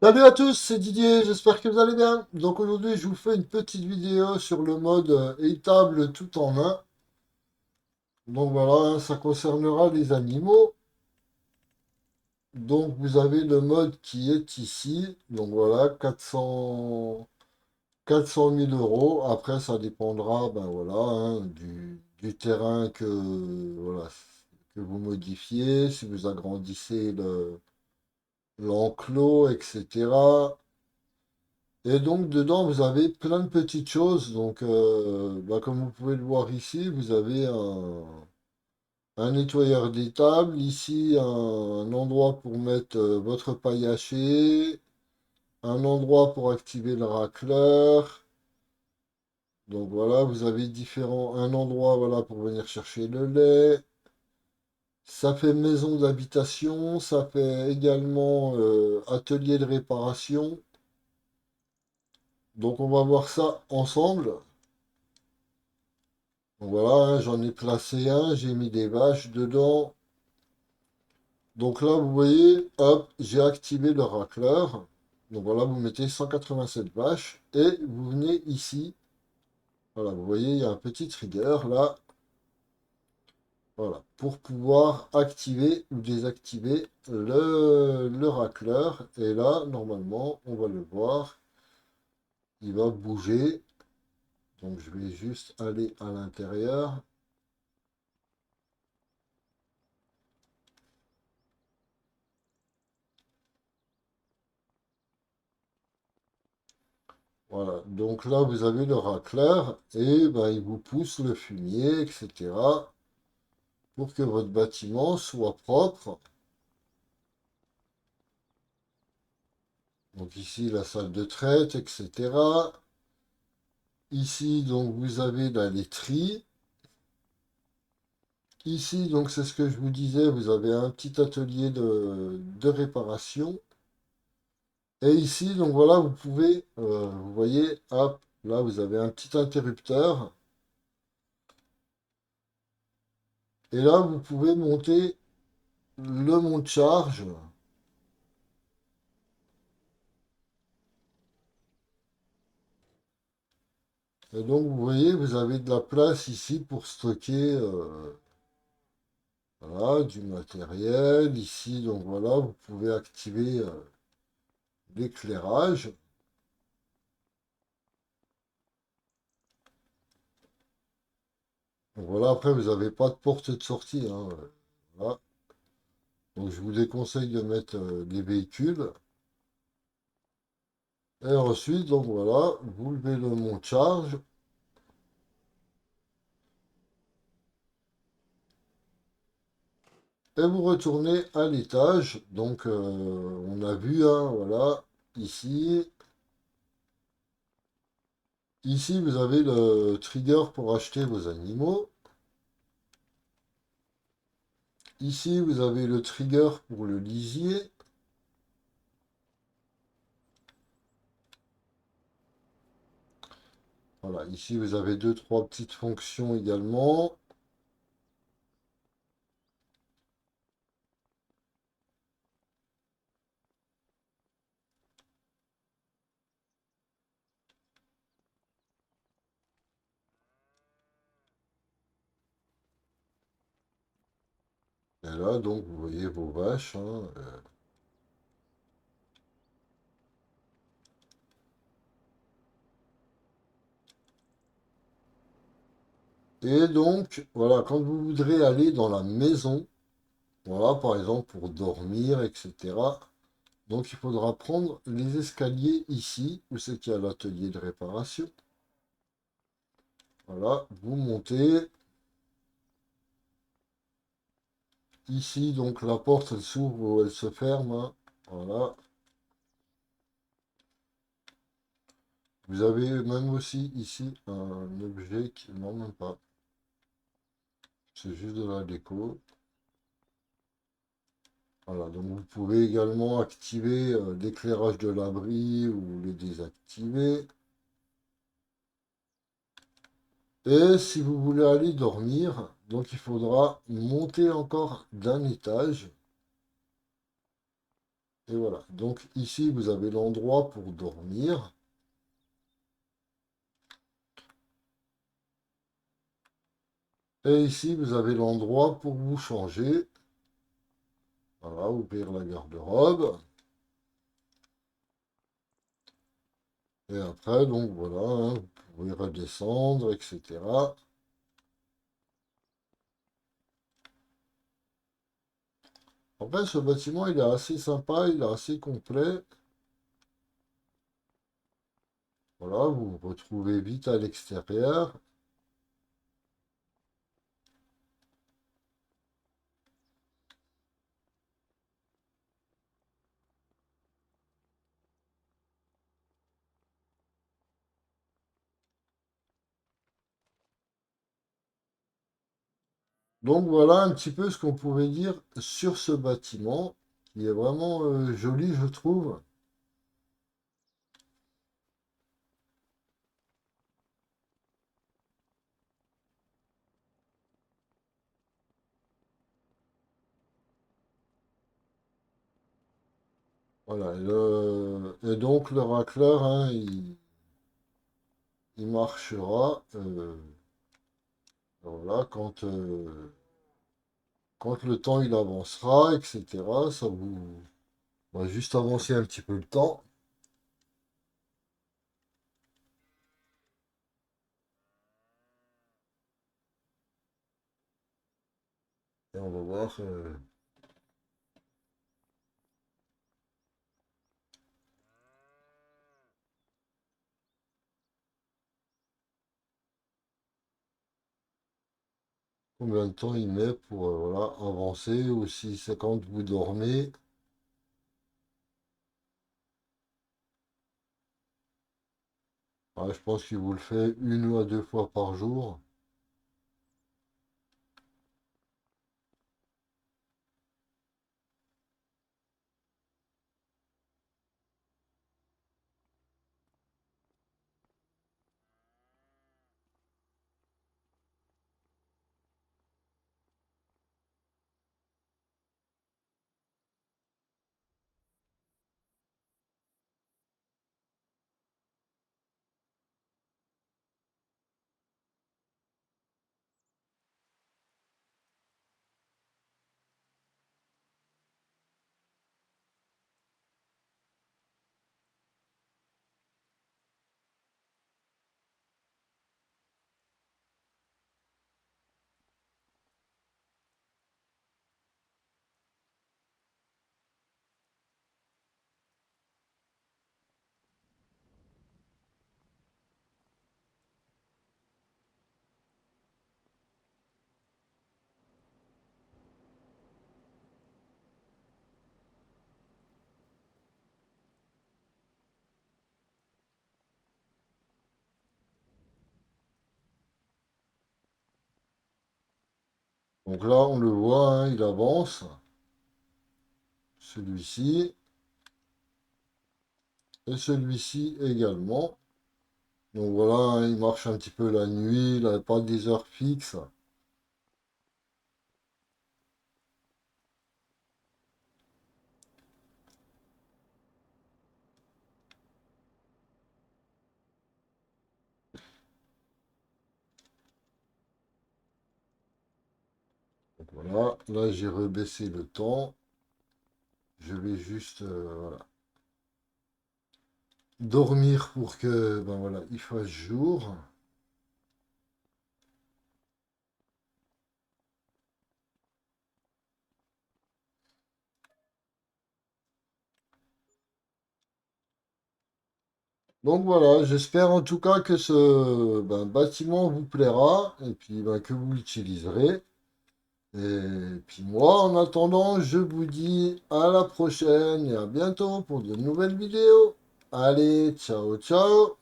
Salut à tous, c'est Didier, j'espère que vous allez bien. Donc aujourd'hui, je vous fais une petite vidéo sur le mode étable tout en un. Donc voilà, ça concernera les animaux. Donc vous avez le mode qui est ici. Donc voilà, 400 000 euros. Après, ça dépendra ben voilà, du terrain voilà, que vous modifiez, si vous agrandissez l'enclos, etc. Et donc dedans, vous avez plein de petites choses. Donc, bah, comme vous pouvez le voir ici, vous avez un nettoyeur d'étable, ici un endroit pour mettre votre paille hachée, un endroit pour activer le racleur. Donc voilà, vous avez un endroit voilà pour venir chercher le lait. Ça fait maison d'habitation, ça fait également atelier de réparation. Donc on va voir ça ensemble. Donc voilà, hein, j'en ai placé un, j'ai mis des vaches dedans. Donc là, vous voyez, hop, j'ai activé le racleur. Donc voilà, vous mettez 187 vaches et vous venez ici. Voilà, vous voyez, il y a un petit trigger là. Voilà, pour pouvoir activer ou désactiver le racleur. Et là, normalement, on va le voir, il va bouger. Donc je vais juste aller à l'intérieur. Voilà, donc là vous avez le racleur et ben, il vous pousse le fumier, etc. pour que votre bâtiment soit propre. Donc ici la salle de traite, etc. Ici donc vous avez la laiterie. Ici donc c'est ce que je vous disais, vous avez un petit atelier de réparation. Et ici donc voilà vous pouvez, vous voyez, hop, là vous avez un petit interrupteur. Et là vous pouvez monter le monte-charge. Et donc, vous voyez, vous avez de la place ici pour stocker voilà, du matériel. Ici, donc voilà, vous pouvez activer l'éclairage. Donc voilà, après, vous n'avez pas de porte de sortie, hein, voilà. Donc, je vous déconseille de mettre des véhicules. Et ensuite, donc voilà, vous levez le monte-charge et vous retournez à l'étage. Donc, on a vu, hein, voilà, ici. Ici, vous avez le trigger pour acheter vos animaux. Ici, vous avez le trigger pour le lisier. Voilà, ici, vous avez deux, trois petites fonctions également. Et là, donc, vous voyez vos vaches, hein. Et donc, voilà, quand vous voudrez aller dans la maison, voilà, par exemple, pour dormir, etc. Donc, il faudra prendre les escaliers ici, où c'est qu'il y a l'atelier de réparation. Voilà, vous montez. Ici, donc, la porte, elle s'ouvre ou elle se ferme, hein. Voilà. Vous avez même aussi ici un objet qui... Non, même pas. C'est juste de la déco. Voilà, donc vous pouvez également activer l'éclairage de l'abri ou le désactiver. Et si vous voulez aller dormir, donc il faudra monter encore d'un étage. Et voilà. Donc ici, vous avez l'endroit pour dormir. Et ici, vous avez l'endroit pour vous changer. Voilà, ouvrir la garde-robe. Et après, donc voilà, hein, vous pouvez redescendre, etc. Après, ce bâtiment, il est assez sympa, il est assez complet. Voilà, vous vous retrouvez vite à l'extérieur. Donc voilà un petit peu ce qu'on pouvait dire sur ce bâtiment, qui est vraiment joli, je trouve. Voilà, et donc le racleur, hein, il marchera voilà, quand le temps il avancera, etc. Ça vous va juste avancer un petit peu le temps. Et on va voir combien de temps il met pour voilà, avancer. Ou si c'est quand vous dormez. Ouais, je pense qu'il vous le fait une ou deux fois par jour. Donc là, on le voit, hein, il avance. Celui-ci. Et celui-ci également. Donc voilà, hein, il marche un petit peu la nuit, il n'a pas des heures fixes. Donc voilà, là j'ai rebaissé le temps. Je vais juste voilà, dormir pour que ben voilà, il fasse jour. Donc voilà, j'espère en tout cas que ce ben, bâtiment vous plaira et puis ben, que vous l'utiliserez. Et puis moi, en attendant, je vous dis à la prochaine et à bientôt pour de nouvelles vidéos. Allez, ciao, ciao!